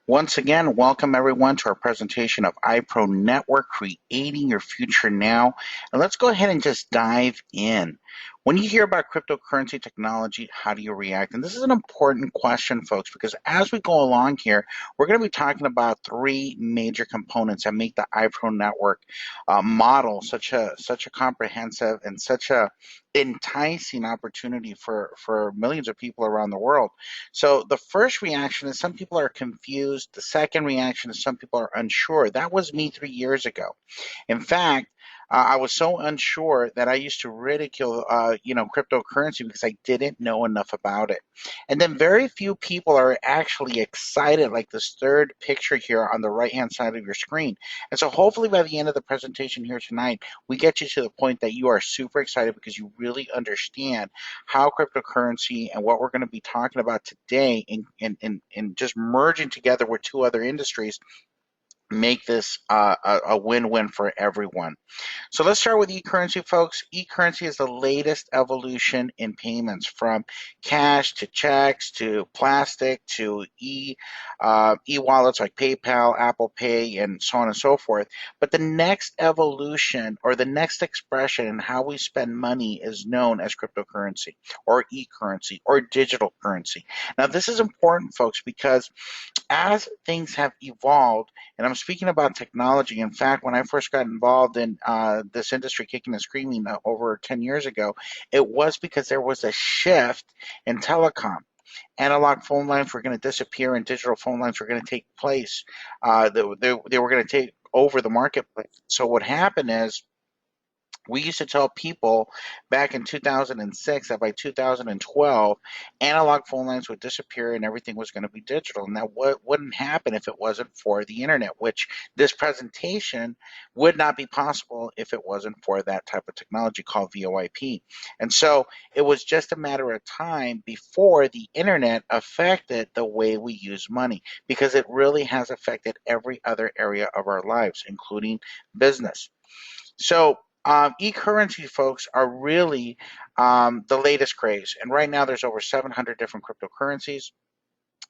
Once again, welcome everyone to our presentation of iPro Network, Creating Your Future Now. And let's go ahead and just dive in. When you hear about cryptocurrency technology, how do you react? And this is an important question, folks, because as we go along here, we're going to be talking about three major components that make the iPro Network model such a comprehensive and such a enticing opportunity for millions of people around the world. So the first reaction is some people are confused. The second reaction is some people are unsure. That was me 3 years ago. In fact, I was so unsure that I used to ridicule, cryptocurrency because I didn't know enough about it. And then very few people are actually excited, like this third picture here on the right-hand side of your screen. And so hopefully by the end of the presentation here tonight, we get you to the point that you are super excited because you really understand how cryptocurrency and what we're going to be talking about today in just merging together with two other industries make this a win-win for everyone. So let's start with e-currency, folks. E-currency is the latest evolution in payments, from cash to checks to plastic to e-wallets like PayPal, Apple Pay, and so on and so forth. But the next evolution or the next expression in how we spend money is known as cryptocurrency or e-currency or digital currency. Now, this is important, folks, because as things have evolved, and I'm speaking about technology. In fact, when I first got involved in this industry, kicking and screaming over 10 years ago, it was because there was a shift in telecom. Analog phone lines were going to disappear and digital phone lines were going to take place. They were going to take over the marketplace. So what happened is we used to tell people back in 2006 that by 2012, analog phone lines would disappear and everything was going to be digital. Now, what wouldn't happen if it wasn't for the internet, which this presentation would not be possible if it wasn't for that type of technology called VoIP. And so it was just a matter of time before the internet affected the way we use money, because it really has affected every other area of our lives, including business. So e-currency, folks, are really the latest craze. And right now there's over 700 different cryptocurrencies.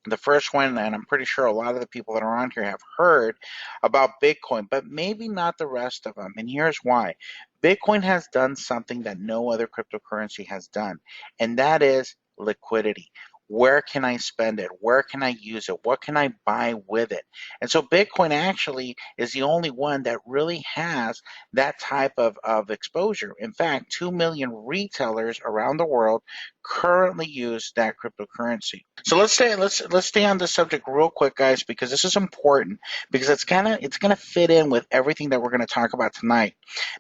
The first one, and I'm pretty sure a lot of the people that are on here have heard about Bitcoin, but maybe not the rest of them. And here's why. Bitcoin has done something that no other cryptocurrency has done, and that is liquidity. Where can I spend it? Where can I use it? What can I buy with it? And so Bitcoin actually is the only one that really has that type of exposure. In fact, 2 million retailers around the world currently use that cryptocurrency. So let's stay on this subject real quick, guys, because this is important, because it's gonna fit in with everything that we're gonna talk about tonight.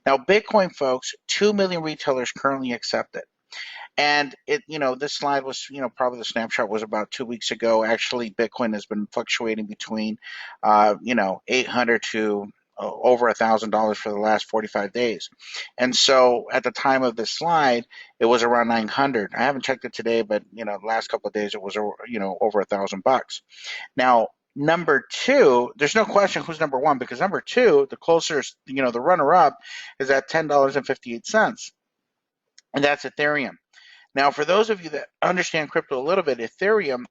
Now, Bitcoin, folks, 2 million retailers currently accept it. And this slide was, probably the snapshot was about 2 weeks ago. Actually, Bitcoin has been fluctuating between, 800 to over $1,000 for the last 45 days. And so at the time of this slide, it was around 900. I haven't checked it today, but the last couple of days it was, over $1,000. Now, number two, there's no question who's number one, because number two, the closest, the runner up is at $10.58. And that's Ethereum. Now, for those of you that understand crypto a little bit, Ethereum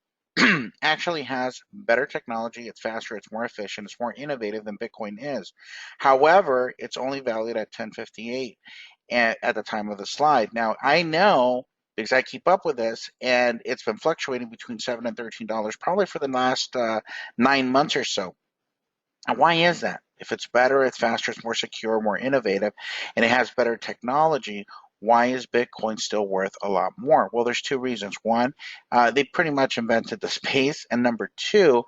actually has better technology. It's faster, it's more efficient, it's more innovative than Bitcoin is. However, it's only valued at 1058 at the time of the slide. Now, I know because I keep up with this, and it's been fluctuating between $7 and $13 probably for the last 9 months or so. And why is that? If it's better, it's faster, it's more secure, more innovative, and it has better technology, why is Bitcoin still worth a lot more? Well, there's two reasons. One, they pretty much invented the space, and number two,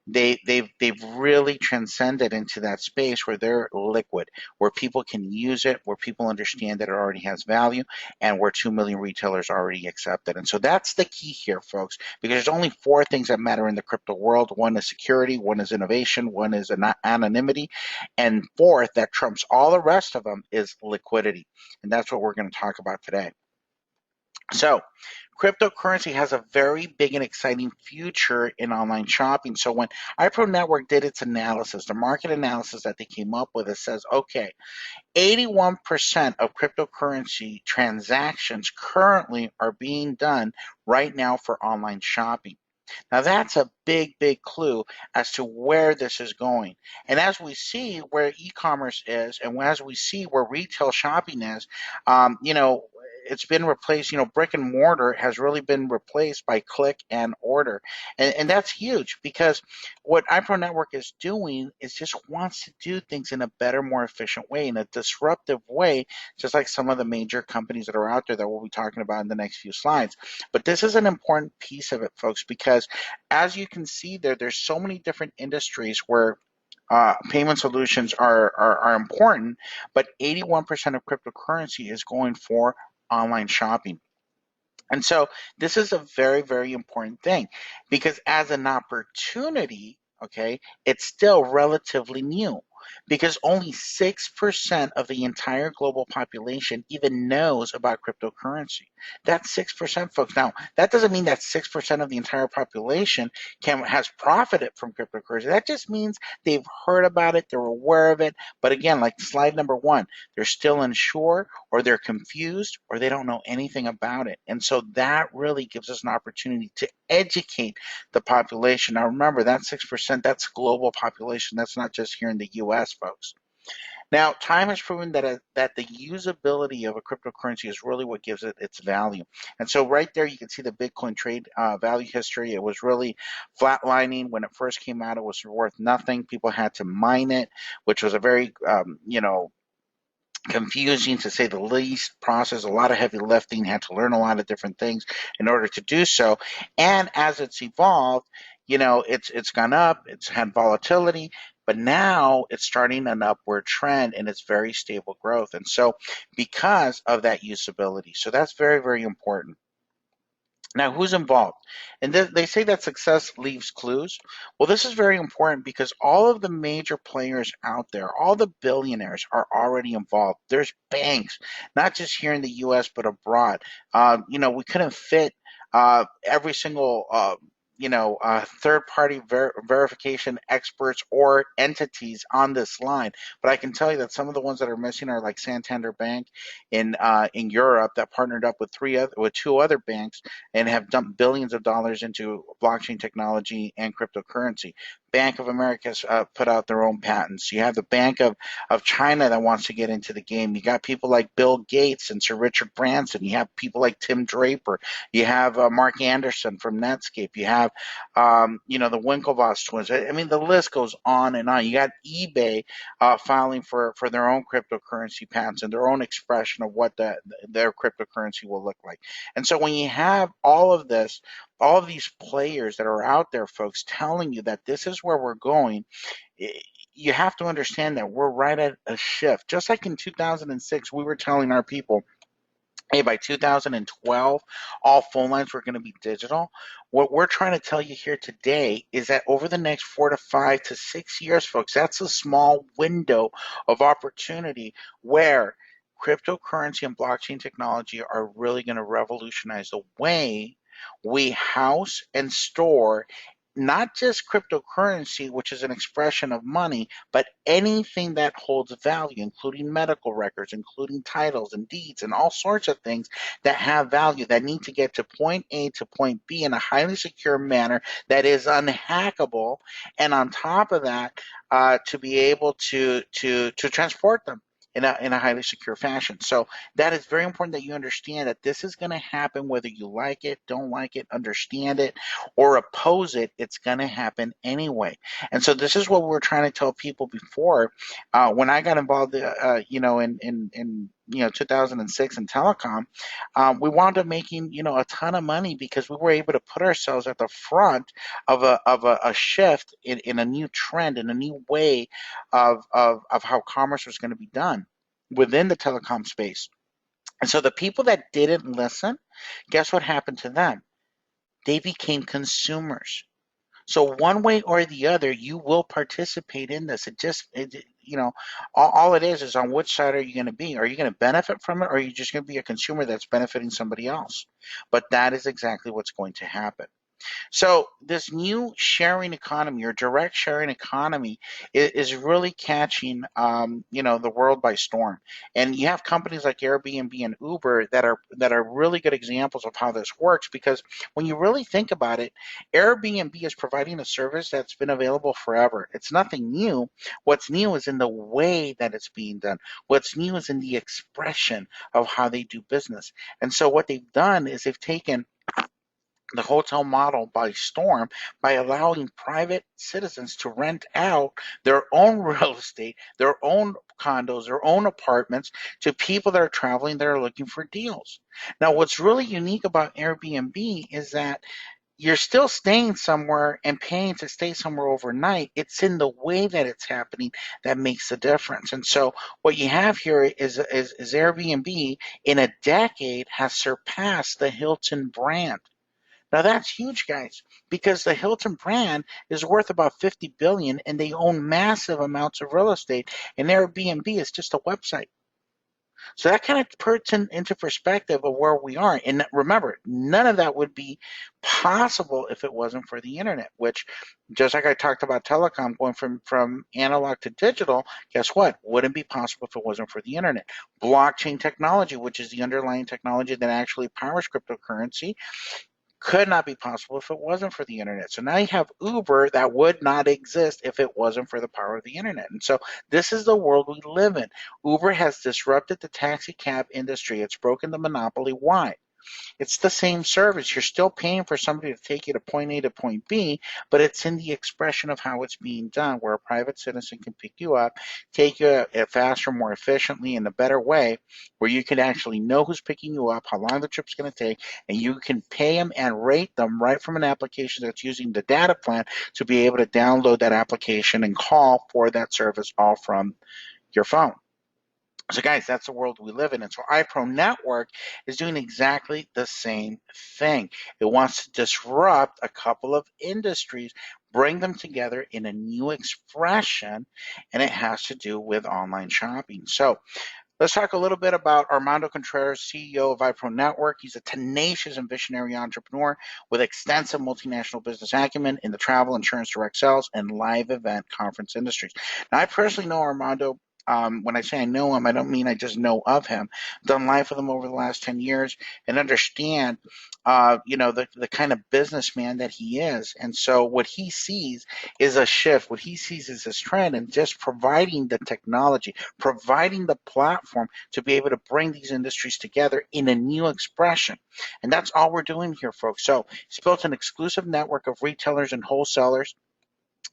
they've really transcended into that space where they're liquid, where people can use it, where people understand that it already has value, and where 2 million retailers already accept it. And so that's the key here, folks, because there's only four things that matter in the crypto world. One is security, one is innovation, one is anonymity, and fourth, that trumps all the rest of them, is liquidity. And that's what we're going to talk about today. So, cryptocurrency has a very big and exciting future in online shopping. So when iPro Network did its analysis, the market analysis that they came up with, it says, okay, 81% of cryptocurrency transactions currently are being done right now for online shopping. Now that's a big, big clue as to where this is going. And as we see where e-commerce is, and as we see where retail shopping is, it's been replaced. Brick and mortar has really been replaced by click and order, and that's huge because what iPro Network is doing is just wants to do things in a better, more efficient way, in a disruptive way, just like some of the major companies that are out there that we'll be talking about in the next few slides. But this is an important piece of it, folks, because as you can see there's so many different industries where payment solutions are important, but 81% of cryptocurrency is going for online shopping. And so this is a very, very important thing because as an opportunity, okay, it's still relatively new because only 6% of the entire global population even knows about cryptocurrency. That's 6%, folks. Now, that doesn't mean that 6% of the entire population has profited from cryptocurrency. That just means they've heard about it, they're aware of it. But again, like slide number one, they're still unsure, or they're confused, or they don't know anything about it. And so that really gives us an opportunity to educate the population. Now remember, that 6%, that's global population. That's not just here in the US, folks. Now, time has proven that the usability of a cryptocurrency is really what gives it its value. And so right there, you can see the Bitcoin trade value history. It was really flatlining. When it first came out, it was worth nothing. People had to mine it, which was a very, confusing to say the least process, a lot of heavy lifting, had to learn a lot of different things in order to do so. And as it's evolved, it's gone up, it's had volatility, but now it's starting an upward trend and it's very stable growth. And so because of that usability, so that's very, very important. Now, who's involved? And they say that success leaves clues. Well, this is very important because all of the major players out there, all the billionaires are already involved. There's banks, not just here in the US, but abroad. We couldn't fit every single third-party verification experts or entities on this line. But I can tell you that some of the ones that are missing are like Santander Bank in Europe that partnered up with two other banks and have dumped billions of dollars into blockchain technology and cryptocurrency. Bank of America has put out their own patents. You have the of China that wants to get into the game. You got people like Bill Gates and Sir Richard Branson. You have people like Tim Draper. You have Mark Anderson from Netscape. You have, the Winklevoss twins. I mean, the list goes on and on. You got eBay filing for their own cryptocurrency patents and their own expression of what their cryptocurrency will look like. And so when you have all of this, all of these players that are out there, folks, telling you that this is where we're going, you have to understand that we're right at a shift. Just like in 2006, we were telling our people, hey, by 2012, all phone lines were going to be digital. What we're trying to tell you here today is that over the next 4 to 5 to 6 years, folks, that's a small window of opportunity where cryptocurrency and blockchain technology are really going to revolutionize the way we house and store not just cryptocurrency, which is an expression of money, but anything that holds value, including medical records, including titles and deeds, and all sorts of things that have value that need to get to point A to point B in a highly secure manner that is unhackable, and on top of that, to be able to transport them in a highly secure fashion. So that is very important that you understand that this is going to happen whether you like it, don't like it, understand it, or oppose it. It's going to happen anyway. And so this is what we were trying to tell people before. When I got involved, in 2006 in telecom, we wound up making a ton of money because we were able to put ourselves at the front of a shift in a new trend, in a new way of how commerce was going to be done within the telecom space. And so the people that didn't listen, guess what happened to them? They became consumers. So one way or the other, you will participate in this. All it is on which side are you going to be? Are you going to benefit from it, or are you just going to be a consumer that's benefiting somebody else? But that is exactly what's going to happen. So this new sharing economy or direct sharing economy is really catching, the world by storm. And you have companies like Airbnb and Uber that are really good examples of how this works. Because when you really think about it, Airbnb is providing a service that's been available forever. It's nothing new. What's new is in the way that it's being done. What's new is in the expression of how they do business. And so what they've done is they've taken the hotel model by storm by allowing private citizens to rent out their own real estate, their own condos, their own apartments to people that are traveling that are looking for deals. Now, what's really unique about Airbnb is that you're still staying somewhere and paying to stay somewhere overnight. It's in the way that it's happening that makes the difference. And so what you have here is Airbnb in a decade has surpassed the Hilton brand. Now that's huge, guys, because the Hilton brand is worth about 50 billion and they own massive amounts of real estate, and Airbnb is just a website. So that kind of puts into perspective of where we are. And remember, none of that would be possible if it wasn't for the internet, which, just like I talked about telecom going from analog to digital, guess what? Wouldn't be possible if it wasn't for the internet. Blockchain technology, which is the underlying technology that actually powers cryptocurrency, could not be possible if it wasn't for the internet. So now you have Uber that would not exist if it wasn't for the power of the internet. And so this is the world we live in. Uber has disrupted the taxi cab industry. It's broken the monopoly. Why? It's the same service. You're still paying for somebody to take you to point A to point B, but it's in the expression of how it's being done, where a private citizen can pick you up, take you faster, more efficiently, in a better way, where you can actually know who's picking you up, how long the trip's going to take, and you can pay them and rate them right from an application that's using the data plan to be able to download that application and call for that service all from your phone. So, guys, that's the world we live in. And so, iPro Network is doing exactly the same thing. It wants to disrupt a couple of industries, bring them together in a new expression, and it has to do with online shopping. So, let's talk a little bit about Armando Contreras, CEO of iPro Network. He's a tenacious and visionary entrepreneur with extensive multinational business acumen in the travel, insurance, direct sales, and live event conference industries. Now, I personally know Armando. When I say I know him, I don't mean I just know of him. I've done life with him over the last 10 years and understand, the kind of businessman that he is. And so what he sees is a shift. What he sees is this trend and just providing the technology, providing the platform to be able to bring these industries together in a new expression. And that's all we're doing here, folks. So he's built an exclusive network of retailers and wholesalers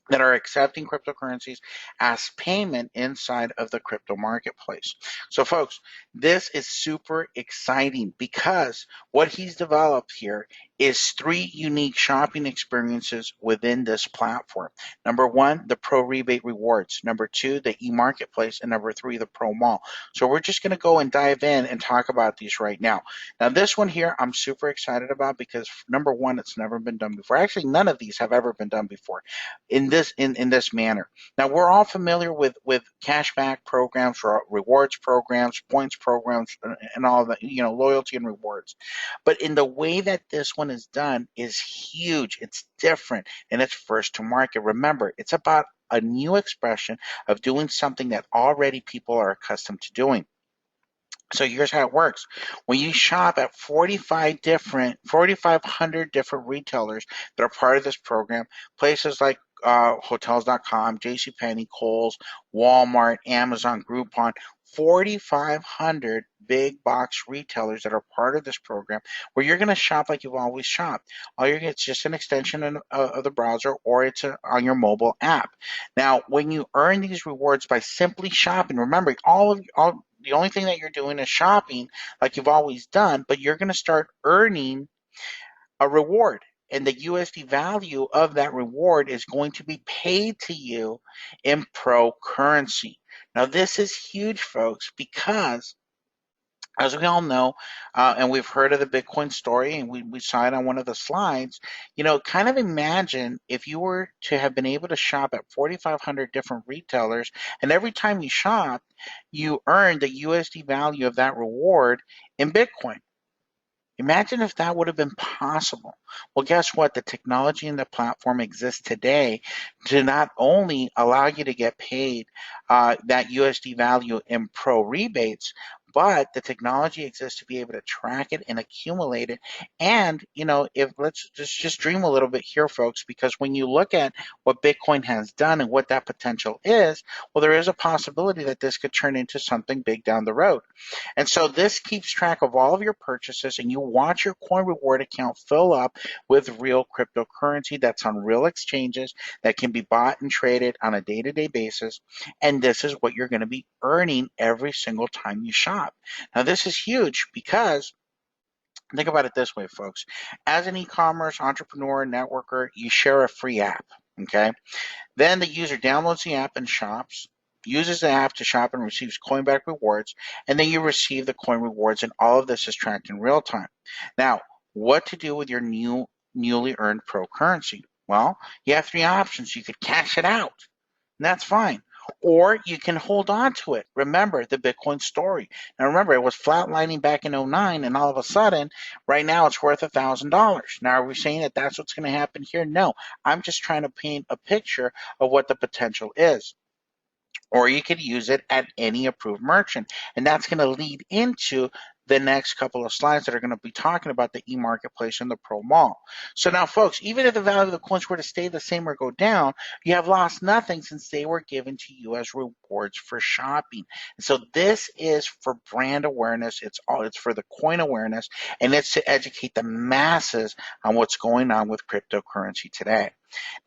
that are accepting cryptocurrencies as payment inside of the crypto marketplace. So, folks, this is super exciting because what he's developed here is three unique shopping experiences within this platform. Number one, the Pro Rebate Rewards. Number two, the e-marketplace. And number three, the Pro Mall. So we're just going to go and dive in and talk about these right now. Now, this one here, I'm super excited about because number one, it's never been done before. Actually, none of these have ever been done before in this manner. Now we're all familiar with cashback programs, or rewards programs, points programs, and all that, loyalty and rewards. But in the way that this one is done is huge. It's different and it's first to market. Remember, it's about a new expression of doing something that already people are accustomed to doing. So here's how it works. When you shop at 4,500 different retailers that are part of this program, places like hotels.com, JCPenney, Kohl's, Walmart, Amazon, Groupon, 4,500 big box retailers that are part of this program, where you're going to shop like you've always shopped. It's just an extension of the browser, or it's on your mobile app. Now, when you earn these rewards by simply shopping, remember, all the only thing that you're doing is shopping like you've always done, but you're going to start earning a reward. And the USD value of that reward is going to be paid to you in pro currency. Now, this is huge, folks, because as we all know, and we've heard of the Bitcoin story, and we saw it on one of the slides, kind of imagine if you were to have been able to shop at 4,500 different retailers, and every time you shop, you earn the USD value of that reward in Bitcoin. Imagine if that would have been possible. Well, guess what? The technology and the platform exists today to not only allow you to get paid that USD value in pro rebates, but the technology exists to be able to track it and accumulate it. And, if let's just dream a little bit here, folks, because when you look at what Bitcoin has done and what that potential is, well, there is a possibility that this could turn into something big down the road. And so this keeps track of all of your purchases, and you watch your coin reward account fill up with real cryptocurrency that's on real exchanges that can be bought and traded on a day-to-day basis. And this is what you're going to be earning every single time you shop. Now, this is huge because think about it this way, folks. As an e-commerce entrepreneur, networker, you share a free app, okay? Then the user downloads the app and shops, uses the app to shop and receives coinback rewards, and then you receive the coin rewards, and all of this is tracked in real time. Now, what to do with your newly earned pro currency? Well, you have three options. You could cash it out, and that's fine. Or you can hold on to it. Remember the Bitcoin story. Now remember, it was flatlining back in '09, and all of a sudden, right now it's worth $1,000. Now, are we saying that that's what's going to happen here? No. I'm just trying to paint a picture of what the potential is. Or you could use it at any approved merchant. And that's going to lead into the next couple of slides that are going to be talking about the e-marketplace and the pro mall. So now, folks, even if the value of the coins were to stay the same or go down, you have lost nothing since they were given to you as rewards for shopping. And so this is for brand awareness. It's for the coin awareness, and it's to educate the masses on what's going on with cryptocurrency today.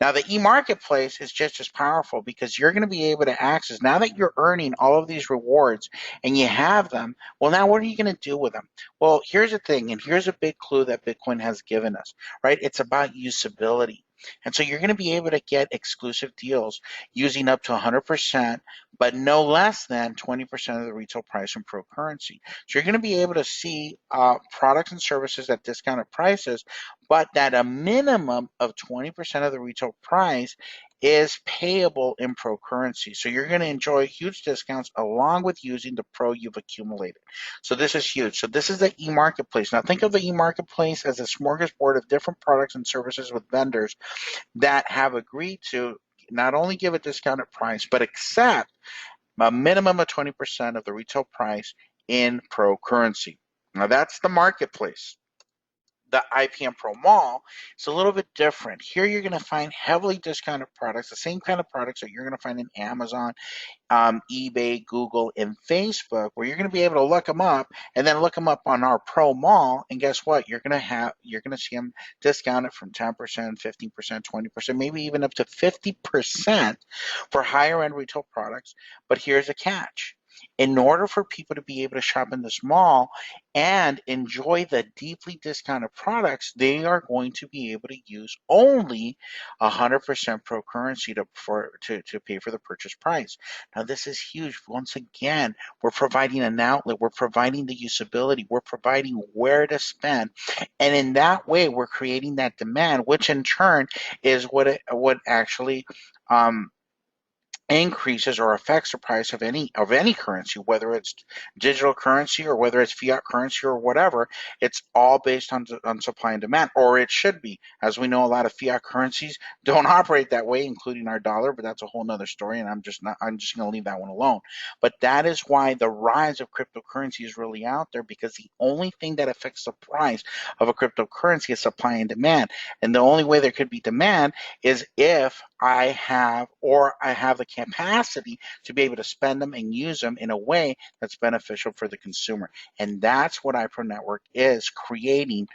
Now, the e-marketplace is just as powerful because you're going to be able to access, now that you're earning all of these rewards and you have them, well, now what are you going to do with them? Well, here's the thing, and here's a big clue that Bitcoin has given us, right? It's about usability. And so you're going to be able to get exclusive deals using up to 100%, but no less than 20% of the retail price in pro currency. So you're going to be able to see products and services at discounted prices, but that a minimum of 20% of the retail price is payable in pro currency. So you're going to enjoy huge discounts along with using the pro you've accumulated. So this is huge. So this is the e-marketplace. Now think of the e-marketplace as a smorgasbord of different products and services with vendors that have agreed to not only give a discounted price, but accept a minimum of 20% of the retail price in pro currency. Now that's the marketplace. The IPN Pro Mall is a little bit different. Here you're going to find heavily discounted products, the same kind of products that you're going to find in Amazon, eBay, Google, and Facebook, where you're going to be able to look them up and then look them up on our Pro Mall. And guess what? You're going to see them discounted from 10%, 15%, 20%, maybe even up to 50% for higher end retail products. But here's a catch. In order for people to be able to shop in this mall and enjoy the deeply discounted products, they are going to be able to use only 100% pro currency to pay for the purchase price. Now, this is huge. Once again, we're providing an outlet, we're providing the usability, we're providing where to spend. And in that way, we're creating that demand, which in turn is what actually increases or affects the price of any currency, whether it's digital currency or whether it's fiat currency or whatever. It's all based on supply and demand, or it should be. As we know, a lot of fiat currencies don't operate that way, including our dollar, but that's a whole nother story, and I'm just going to leave that one alone. But that is why the rise of cryptocurrency is really out there, because the only thing that affects the price of a cryptocurrency is supply and demand. And the only way there could be demand is if I have the capacity to be able to spend them and use them in a way that's beneficial for the consumer. And that's what iPro Network is creating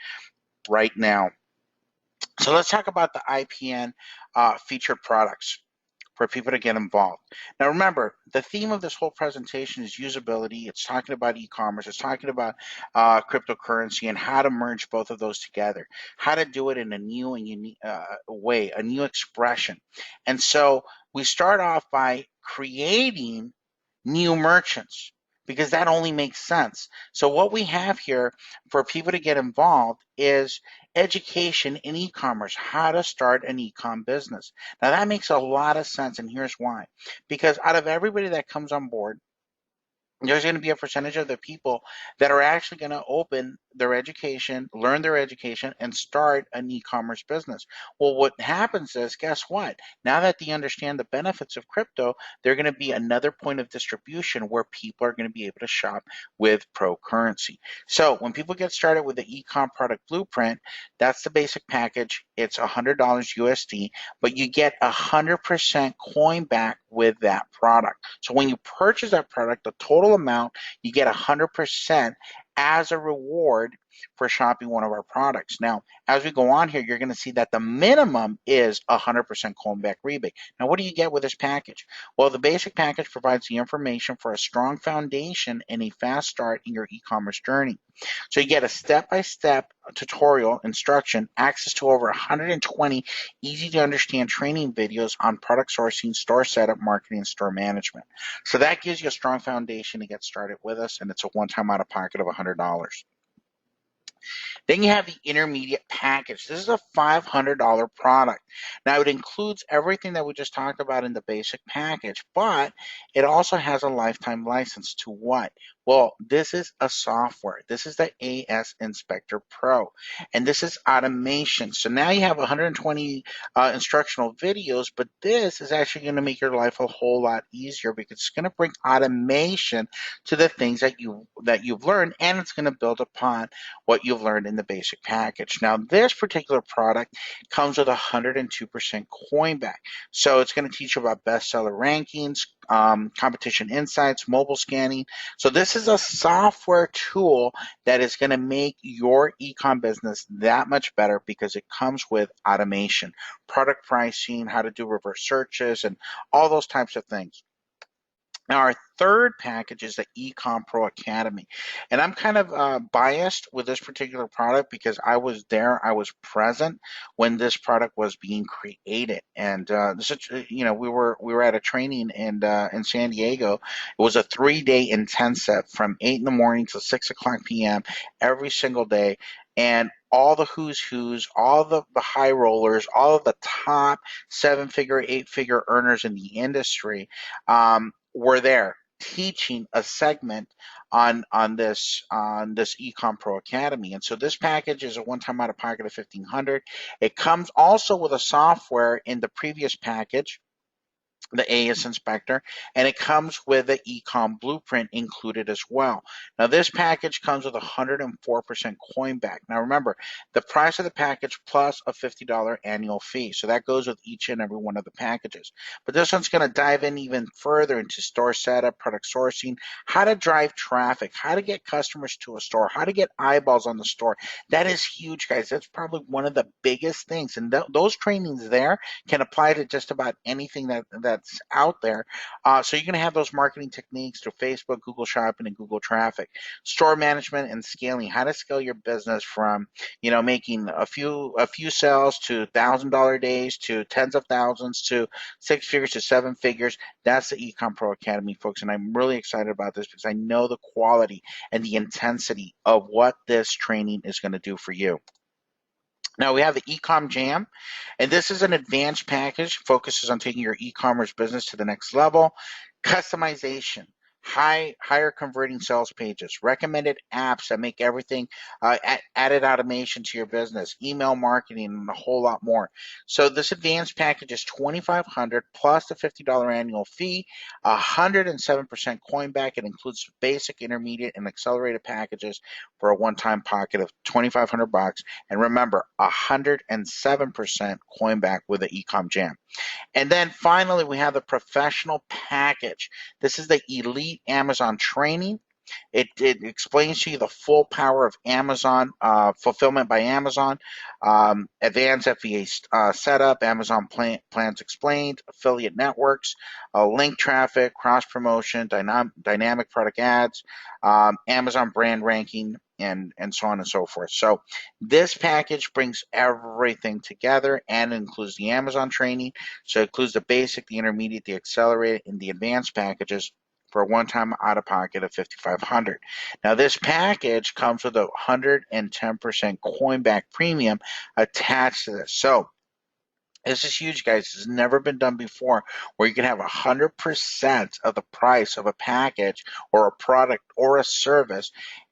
right now. So let's talk about the IPN featured products for people to get involved. Now remember, the theme of this whole presentation is usability. It's talking about e-commerce. It's talking about cryptocurrency and how to merge both of those together, how to do it in a new and unique way, a new expression. And so we start off by creating new merchants, because that only makes sense. So what we have here for people to get involved is education in e-commerce, how to start an e-com business. Now that makes a lot of sense, and here's why. Because out of everybody that comes on board, there's going to be a percentage of the people that are actually going to open their education, learn their education, and start an e-commerce business. Well, what happens is, guess what? Now that they understand the benefits of crypto, they're going to be another point of distribution where people are going to be able to shop with pro currency. So when people get started with the e-com product blueprint, that's the basic package. It's $100 USD, but you get 100% coin back with that product. So when you purchase that product, the total amount, you get 100% as a reward for shopping one of our products. Now, as we go on here, you're going to see that the minimum is 100% coin back rebate. Now, what do you get with this package? Well, the basic package provides the information for a strong foundation and a fast start in your e-commerce journey. So you get a step-by-step tutorial instruction, access to over 120 easy to understand training videos on product sourcing, store setup, marketing, and store management. So that gives you a strong foundation to get started with us, and it's a one-time out of pocket of $100. Then you have the intermediate package. This is a $500 product. Now it includes everything that we just talked about in the basic package, but it also has a lifetime license to what? Well, this is a software. This is the AS Inspector Pro, and this is automation. So now you have 120 instructional videos, but this is actually going to make your life a whole lot easier because it's going to bring automation to the things that you've learned, and it's going to build upon what you've learned in the basic package. Now, this particular product comes with 102% coin back. So it's going to teach you about bestseller rankings, competition insights, mobile scanning. So this is a software tool that is going to make your ecom business that much better because it comes with automation, product pricing, how to do reverse searches, and all those types of things. Now, our third package is the Ecom Pro Academy. And I'm kind of biased with this particular product because I was there, I was present when this product was being created. And we were at a training in San Diego. It was a 3-day intensive from 8 in the morning till 6 o'clock p.m. every single day. And all the who's who's, all the high rollers, all of the top 7-figure, 8-figure earners in the industry were there teaching a segment on this Ecom Pro Academy. And so this package is a one-time out of pocket of 1,500. It comes also with a software in the previous package, the AS Inspector, and it comes with the Ecom Blueprint included as well. Now, this package comes with 104% coin back. Now, remember, the price of the package plus a $50 annual fee. So that goes with each and every one of the packages. But this one's going to dive in even further into store setup, product sourcing, how to drive traffic, how to get customers to a store, how to get eyeballs on the store. That is huge, guys. That's probably one of the biggest things. And those trainings there can apply to just about anything that's out there. So you're going to have those marketing techniques through Facebook, Google Shopping, and Google Traffic, store management and scaling. How to scale your business from making a few sales to $1,000 days to tens of thousands to 6 figures to 7 figures. That's the Ecom Pro Academy, folks, and I'm really excited about this because I know the quality and the intensity of what this training is going to do for you. Now we have the Ecom Jam, and this is an advanced package, focuses on taking your e-commerce business to the next level. Customization, higher converting sales pages, recommended apps that make everything added automation to your business, email marketing, and a whole lot more. So this advanced package is 2,500 plus the $50 annual fee, 107% coin back. It includes basic, intermediate, and accelerated packages for a one-time pocket of 2,500 bucks. And remember, 107% coin back with the Ecom Jam. And then finally, we have the professional package. This is the elite Amazon training. It explains to you the full power of Amazon, fulfillment by Amazon, advanced FBA setup, Amazon plans explained, affiliate networks, link traffic, cross promotion, dynamic product ads, Amazon brand ranking, and so on and so forth. So this package brings everything together and includes the Amazon training. So it includes the basic, the intermediate, the accelerated, and the advanced packages for a one-time out-of-pocket of $5,500. Now, this package comes with a 110% coin back premium attached to this. So This is huge, guys. This has never been done before, where you can have 100% of the price of a package or a product or a service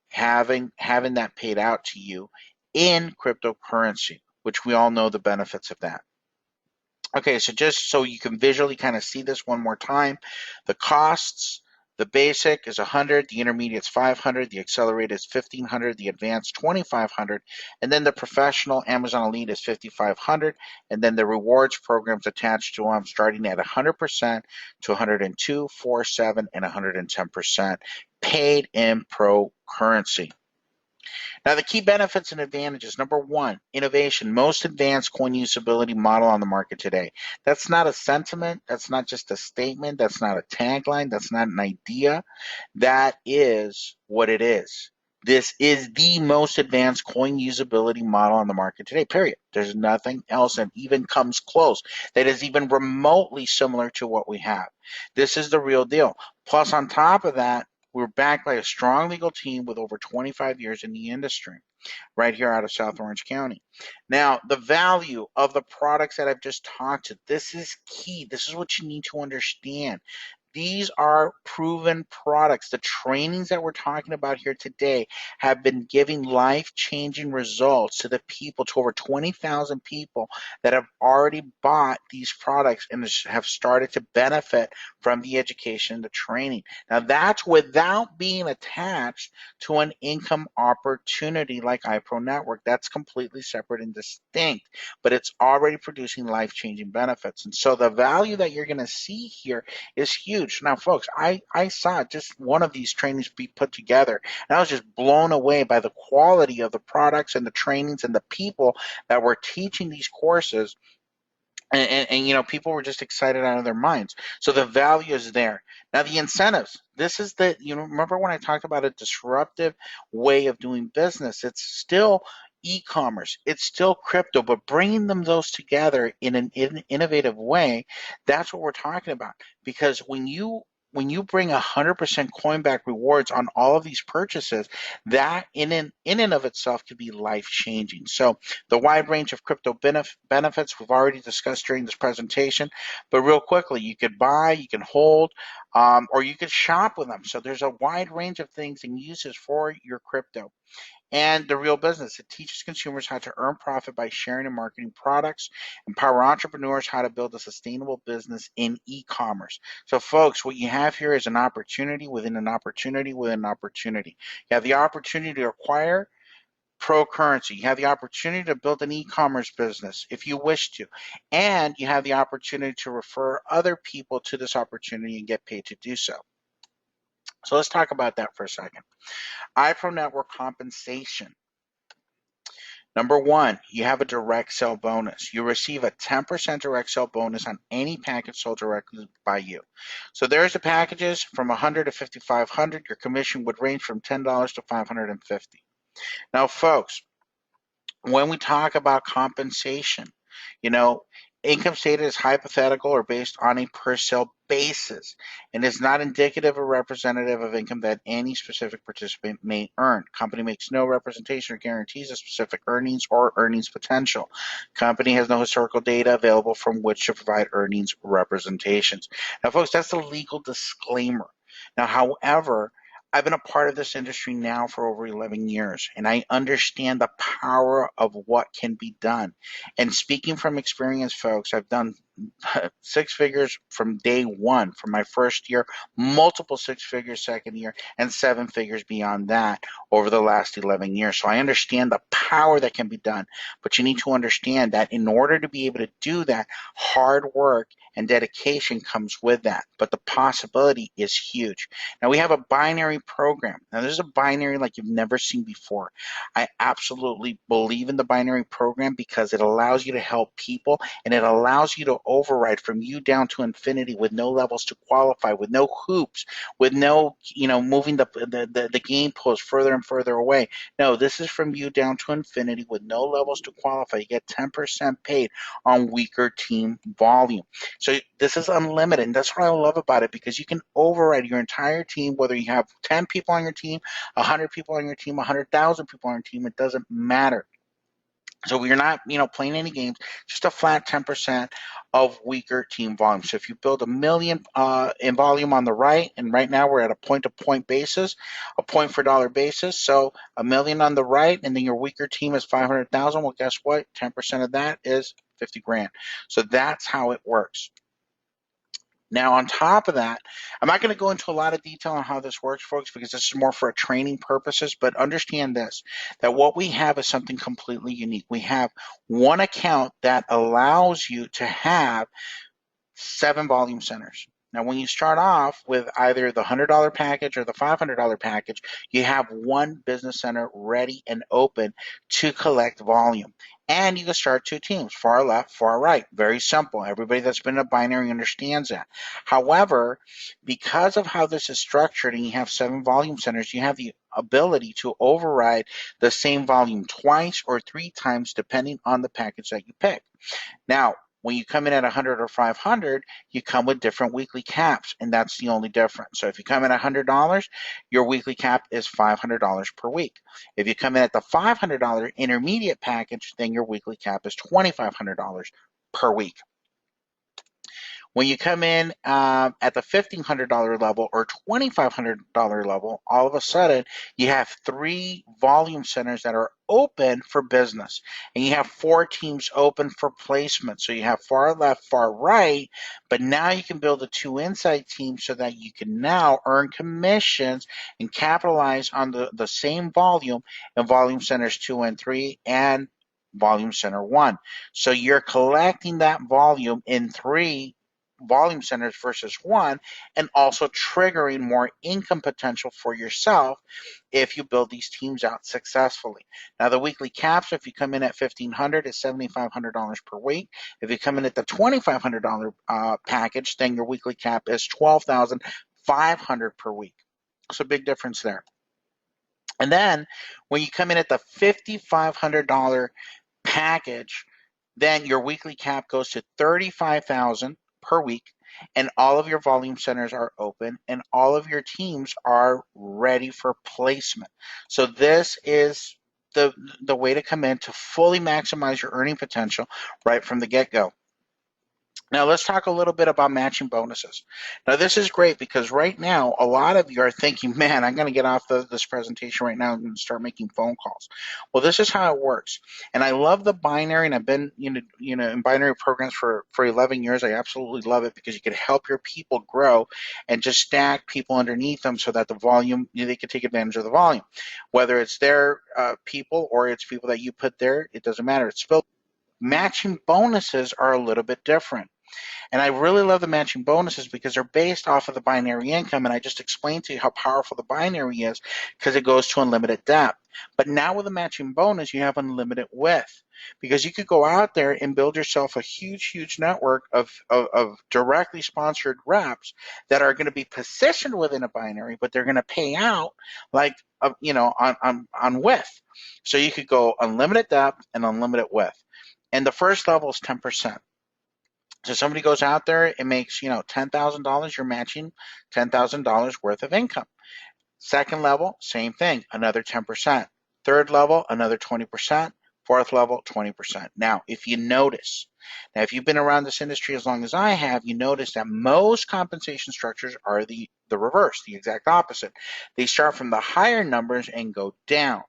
having that paid out to you in cryptocurrency, which we all know the benefits of that. Okay, so just so you can visually kind of see this one more time, the costs, the basic is 100, the intermediate is 500, the accelerated is 1500, the advanced 2500, and then the professional Amazon Elite is 5500, and then the rewards programs attached to them starting at 100% to 102, 47, and 110% paid in pro currency. Now, the key benefits and advantages. Number one, innovation, most advanced coin usability model on the market today. That's not a sentiment. That's not just a statement. That's not a tagline. That's not an idea. That is what it is. This is the most advanced coin usability model on the market today, period. There's nothing else that even comes close that is even remotely similar to what we have. This is the real deal. Plus, on top of that, we're backed by a strong legal team with over 25 years in the industry right here out of South Orange County. Now, the value of the products that I've just talked to, this is key. This is what you need to understand. These are proven products. The trainings that we're talking about here today have been giving life-changing results to the people, to over 20,000 people that have already bought these products and have started to benefit from the education and the training. Now, that's without being attached to an income opportunity like iPro Network. That's completely separate and distinct, but it's already producing life-changing benefits. And so the value that you're going to see here is huge. Now, folks, I saw just one of these trainings be put together, and I was just blown away by the quality of the products and the trainings and the people that were teaching these courses. And you know, people were just excited out of their minds. So the value is there. Now the incentives. This is the, you know, remember when I talked about a disruptive way of doing business? It's still e-commerce, it's still crypto, but bringing them those together in an innovative way, that's what we're talking about. Because when you bring 100% coin back rewards on all of these purchases, that in and of itself could be life changing. So the wide range of crypto benefits we've already discussed during this presentation, but real quickly, you could buy, you can hold, or you could shop with them. So there's a wide range of things and uses for your crypto. And the real business. It teaches consumers how to earn profit by sharing and marketing products, empower entrepreneurs how to build a sustainable business in e-commerce. So, folks, what you have here is an opportunity within an opportunity within an opportunity. You have the opportunity to acquire pro currency. You have the opportunity to build an e-commerce business if you wish to, and you have the opportunity to refer other people to this opportunity and get paid to do so. So let's talk about that for a second. iPro Network compensation. Number one, you have a direct sell bonus. You receive a 10% direct sell bonus on any package sold directly by you. So there's the packages from 100 to 5,500. Your commission would range from $10 to 550. Now, folks, when we talk about compensation, you know, income stated is hypothetical or based on a per sale basis and is not indicative or representative of income that any specific participant may earn. Company makes no representation or guarantees of specific earnings or earnings potential. Company has no historical data available from which to provide earnings representations. Now, folks, that's the legal disclaimer. Now, however, I've been a part of this industry now for over 11 years, and I understand the power of what can be done. And speaking from experience, folks, I've done six figures from day one, from my first year, multiple six figures second year, and seven figures beyond that over the last 11 years. So I understand the power that can be done, but you need to understand that in order to be able to do that, hard work and dedication comes with that. But the possibility is huge. Now we have a binary program. Now this is a binary like you've never seen before. I absolutely believe in the binary program because it allows you to help people and it allows you to override from you down to infinity with no levels to qualify, with no hoops, with no, you know, moving the game post further and further away. No, this is from you down to infinity with no levels to qualify. You get 10% paid on weaker team volume. So this is unlimited, and that's what I love about it because you can override your entire team, whether you have 10 people on your team, 100 people on your team, 100,000 people on your team, it doesn't matter. So you're not, playing any games, just a flat 10% of weaker team volume. So if you build a million in volume on the right, and right now we're at a point-to-point basis, a point for dollar basis. So a million on the right, and then your weaker team is 500,000. Well, guess what? 10% of that is 50 grand. So that's how it works. Now, on top of that, I'm not going to go into a lot of detail on how this works, folks, because this is more for training purposes, but understand this, that what we have is something completely unique. We have one account that allows you to have 7 volume centers. Now, when you start off with either the $100 package or the $500 package, you have one business center ready and open to collect volume. And you can start 2 teams, far left, far right. Very simple. Everybody that's been in a binary understands that. However, because of how this is structured and you have 7 volume centers, you have the ability to override the same volume twice or 3 times depending on the package that you pick. Now, when you come in at 100 or 500, you come with different weekly caps, and that's the only difference. So if you come in at $100, your weekly cap is $500 per week. If you come in at the $500 intermediate package, then your weekly cap is $2,500 per week. When you come in at the $1,500 level or $2,500 level, all of a sudden you have 3 volume centers that are open for business, and you have 4 teams open for placement. So you have far left, far right, but now you can build a 2 inside team so that you can now earn commissions and capitalize on the same volume in volume centers 2 and 3 and volume center 1. So you're collecting that volume in 3 volume centers versus 1, and also triggering more income potential for yourself if you build these teams out successfully. Now, the weekly caps, if you come in at $1,500, is $7,500 per week. If you come in at the $2,500 package, then your weekly cap is $12,500 per week. So big difference there. And then when you come in at the $5,500 package, then your weekly cap goes to $35,000 per week, and all of your volume centers are open, and all of your teams are ready for placement. So this is the way to come in to fully maximize your earning potential right from the get-go. Now let's talk a little bit about matching bonuses. Now this is great because right now a lot of you are thinking, man, I'm going to get off this presentation right now and start making phone calls. Well, this is how it works. And I love the binary, and I've been in binary programs for 11 years. I absolutely love it because you can help your people grow and just stack people underneath them so that the volume, they can take advantage of the volume. Whether it's their people or it's people that you put there, it doesn't matter. It's still matching bonuses are a little bit different. And I really love the matching bonuses because they're based off of the binary income. And I just explained to you how powerful the binary is because it goes to unlimited depth. But now with a matching bonus, you have unlimited width because you could go out there and build yourself a huge, huge network of directly sponsored reps that are going to be positioned within a binary, but they're going to pay out like, on width. So you could go unlimited depth and unlimited width. And the first level is 10%. So somebody goes out there and makes, $10,000, you're matching $10,000 worth of income. Second level, same thing, another 10%. Third level, another 20%. Fourth level, 20%. Now, if you've been around this industry as long as I have, you notice that most compensation structures are the reverse, the exact opposite. They start from the higher numbers and go down.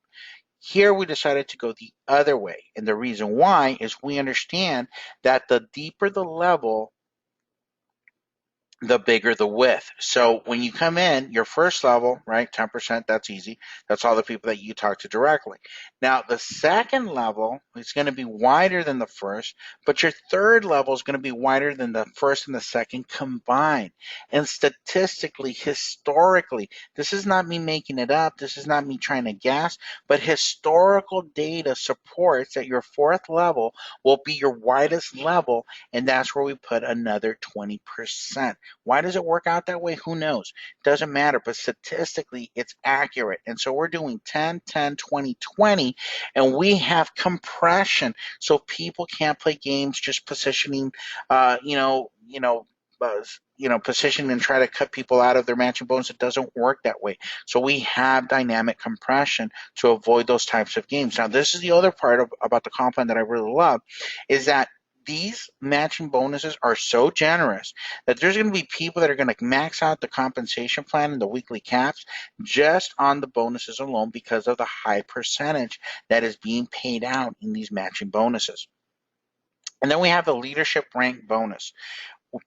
Here we decided to go the other way. And the reason why is we understand that the deeper the level, the bigger the width. So when you come in, your first level, right, 10%, that's easy. That's all the people that you talk to directly. Now, the second level is going to be wider than the first, but your third level is going to be wider than the first and the second combined. And statistically, historically, this is not me making it up. This is not me trying to guess, but historical data supports that your fourth level will be your widest level, and that's where we put another 20%. Why does it work out that way? Who knows? Doesn't matter, but statistically, it's accurate. And so we're doing 10, 10, 20, 20, and we have compression so people can't play games just positioning, position and try to cut people out of their matching bonus. It doesn't work that way. So we have dynamic compression to avoid those types of games. Now, this is the other part about the comp plan that I really love, is that these matching bonuses are so generous that there's going to be people that are going to max out the compensation plan and the weekly caps just on the bonuses alone because of the high percentage that is being paid out in these matching bonuses. And then we have the leadership rank bonus.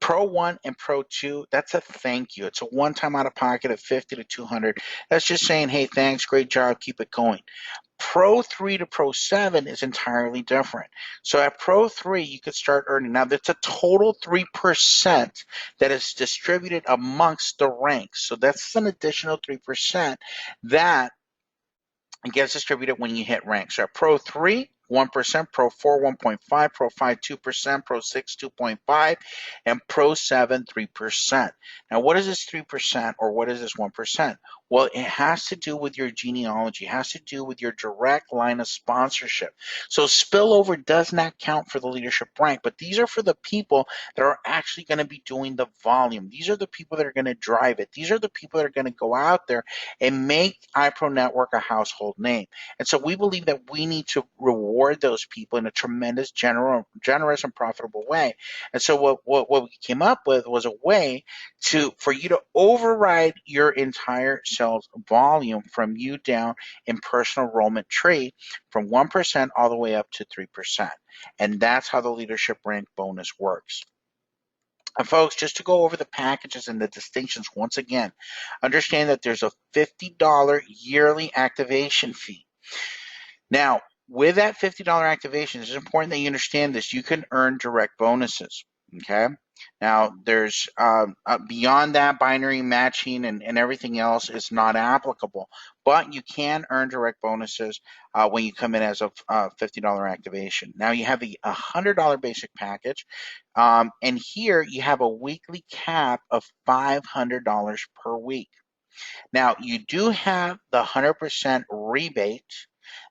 Pro 1 and Pro 2, that's a thank you. It's a one-time out of pocket of 50 to 200. That's just saying, hey, thanks, great job, keep it going. Pro 3 to Pro 7 is entirely different. So at Pro 3, you could start earning. Now, that's a total 3% that is distributed amongst the ranks. So that's an additional 3% that gets distributed when you hit rank. So at Pro 3, 1%, Pro 4, 1.5, Pro 5, 2%, Pro 6, 2.5, and Pro 7, 3%. Now, what is this 3% or what is this 1%? Well, it has to do with your genealogy. It has to do with your direct line of sponsorship. So spillover does not count for the leadership rank, but these are for the people that are actually going to be doing the volume. These are the people that are going to drive it. These are the people that are going to go out there and make iPro Network a household name. And so we believe that we need to reward those people in a tremendous, generous, and profitable way. And so what we came up with was a way for you to override your entire sales volume from you down in personal enrollment tree from 1% all the way up to 3%. And that's how the leadership rank bonus works. And folks, just to go over the packages and the distinctions once again, understand that there's a $50 yearly activation fee. Now, with that $50 activation, it's important that you understand this. You can earn direct bonuses, okay? Now, there's beyond that, binary matching and everything else is not applicable, but you can earn direct bonuses when you come in as a $50 activation. Now, you have a $100 basic package, and here you have a weekly cap of $500 per week. Now, you do have the 100% rebate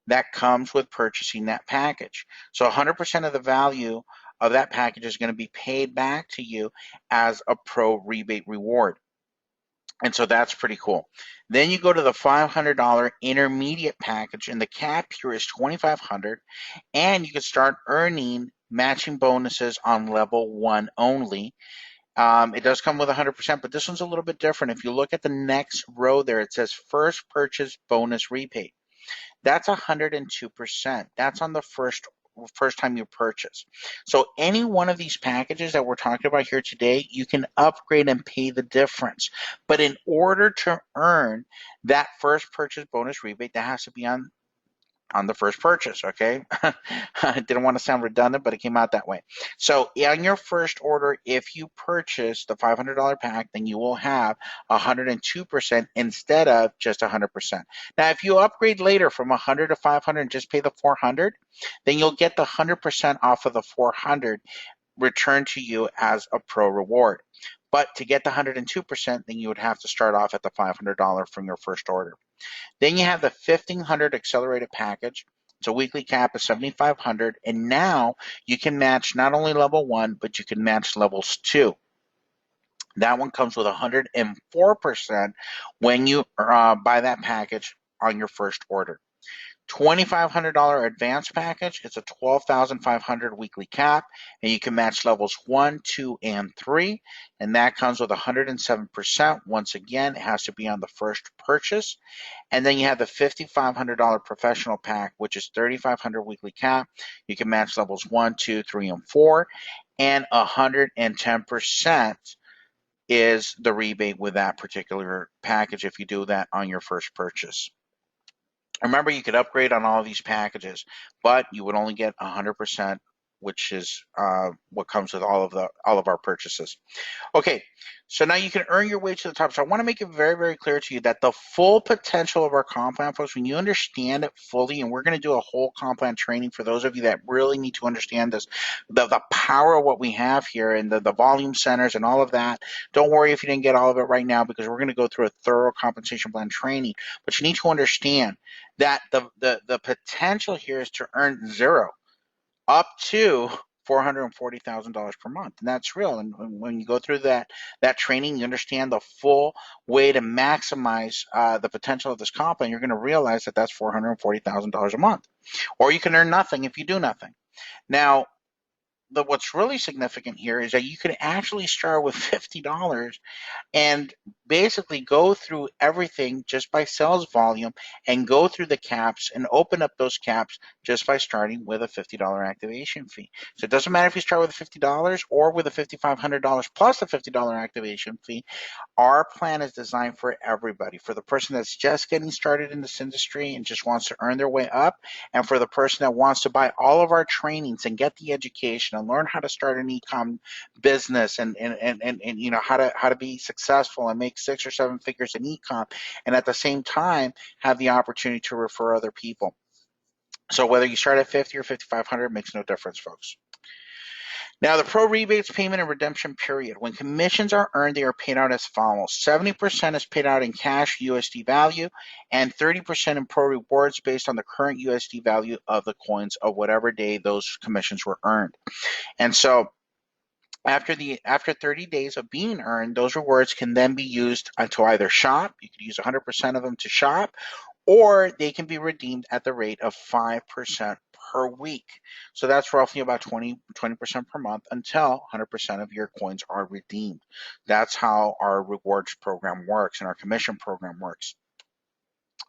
that comes with purchasing that package. So 100% of the value of that package is going to be paid back to you as a pro rebate reward. And so that's pretty cool. Then you go to the $500 intermediate package, and the cap here is $2,500, and you can start earning matching bonuses on level 1 only. It does come with 100%, but this one's a little bit different. If you look at the next row there, it says first purchase bonus rebate. That's 102%. That's on the first time you purchase. So any one of these packages that we're talking about here today, you can upgrade and pay the difference. But in order to earn that first purchase bonus rebate, that has to be on the first purchase, okay? I didn't want to sound redundant, but it came out that way. So on your first order, if you purchase the $500 pack, then you will have 102% instead of just 100%. Now, if you upgrade later from 100 to 500 and just pay the 400, then you'll get the 100% off of the 400 returned to you as a pro reward. But to get the 102%, then you would have to start off at the $500 from your first order. Then you have the 1500 accelerated package. It's a weekly cap of 7,500, and now you can match not only level 1, but you can match levels 2. That one comes with 104% when you buy that package on your first order. $2,500 advanced package. It's a 12,500 weekly cap, and you can match levels 1, 2, and 3, and that comes with 107%. Once again, it has to be on the first purchase. And then you have the $5,500 professional pack, which is 3,500 weekly cap. You can match levels 1, 2, 3, and 4, and 110% is the rebate with that particular package if you do that on your first purchase. Remember, you could upgrade on all of these packages, but you would only get 100%, which is what comes with all of our purchases. Okay, so now you can earn your way to the top. So I want to make it very, very clear to you that the full potential of our comp plan, folks, when you understand it fully, and we're going to do a whole comp plan training for those of you that really need to understand this, the power of what we have here and the volume centers and all of that. Don't worry if you didn't get all of it right now, because we're going to go through a thorough compensation plan training. But you need to understand that the potential here is to earn 0 up to $440,000 per month, and that's real. And when you go through that training, you understand the full way to maximize the potential of this comp, and you're going to realize that that's $440,000 a month. Or you can earn nothing if you do nothing. Now, what's really significant here is that you can actually start with $50 and basically go through everything just by sales volume and go through the caps and open up those caps just by starting with a $50 activation fee. So it doesn't matter if you start with $50 or with a $5,500 plus a $50 activation fee. Our plan is designed for everybody, for the person that's just getting started in this industry and just wants to earn their way up, and for the person that wants to buy all of our trainings and get the education and learn how to start an e-com business and how to be successful and make 6 or 7 figures in e-com, and at the same time have the opportunity to refer other people. So whether you start at 50 or 5,500 makes no difference, folks. Now, the pro rebates payment and redemption period. When commissions are earned, they are paid out as follows. 70% is paid out in cash USD value and 30% in pro rewards based on the current USD value of the coins of whatever day those commissions were earned. And so after 30 days of being earned, those rewards can then be used to either shop. You could use 100% of them to shop, or they can be redeemed at the rate of 5% per week. So that's roughly about 20% per month until 100% of your coins are redeemed. That's how our rewards program works and our commission program works.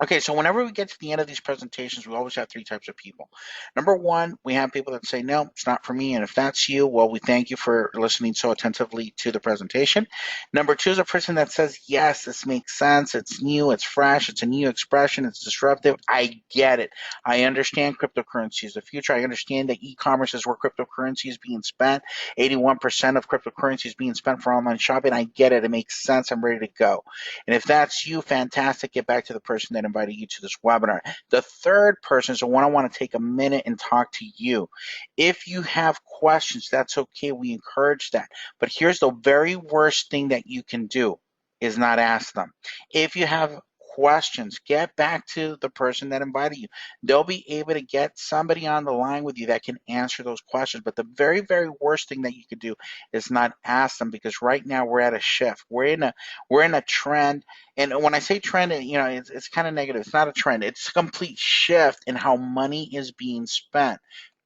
Okay, so whenever we get to the end of these presentations, we always have 3 types of people. Number 1, we have people that say, no, it's not for me. And if that's you, well, we thank you for listening so attentively to the presentation. Number 2 is a person that says, yes, this makes sense. It's new, it's fresh, it's a new expression, it's disruptive. I get it. I understand cryptocurrency is the future. I understand that e-commerce is where cryptocurrency is being spent. 81% of cryptocurrency is being spent for online shopping. I get it. It makes sense. I'm ready to go. And if that's you, fantastic. Get back to the person that invited you to this webinar. The third person is the one I want to take a minute and talk to you. If you have questions, that's okay. We encourage that. But here's the very worst thing that you can do is not ask them. If you have questions, get back to the person that invited you. They'll be able to get somebody on the line with you that can answer those questions. But the very, very worst thing that you could do is not ask them, because right now we're at a shift. We're in a trend. And when I say trend, it's kind of negative. It's not a trend. It's a complete shift in how money is being spent.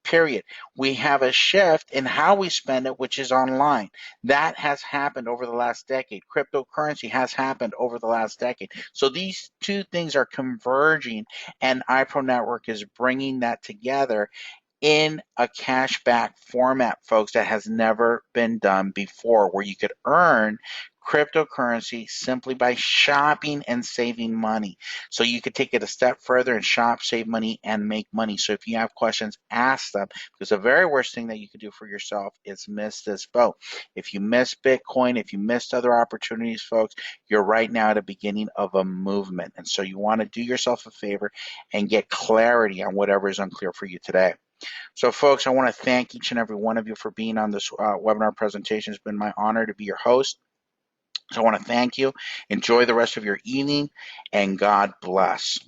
Period. We have a shift in how we spend it, which is online. That has happened over the last decade. Cryptocurrency has happened over the last decade. So these 2 things are converging, and iPro Network is bringing that together in a cashback format, folks, that has never been done before, where you could earn cryptocurrency simply by shopping and saving money. So you could take it a step further and shop, save money, and make money. So if you have questions, ask them, because the very worst thing that you could do for yourself is miss this boat. If you miss Bitcoin, if you missed other opportunities, folks, you're right now at the beginning of a movement. And so you want to do yourself a favor and get clarity on whatever is unclear for you today. So, folks, I want to thank each and every one of you for being on this webinar presentation. It's been my honor to be your host. So I want to thank you. Enjoy the rest of your evening, and God bless.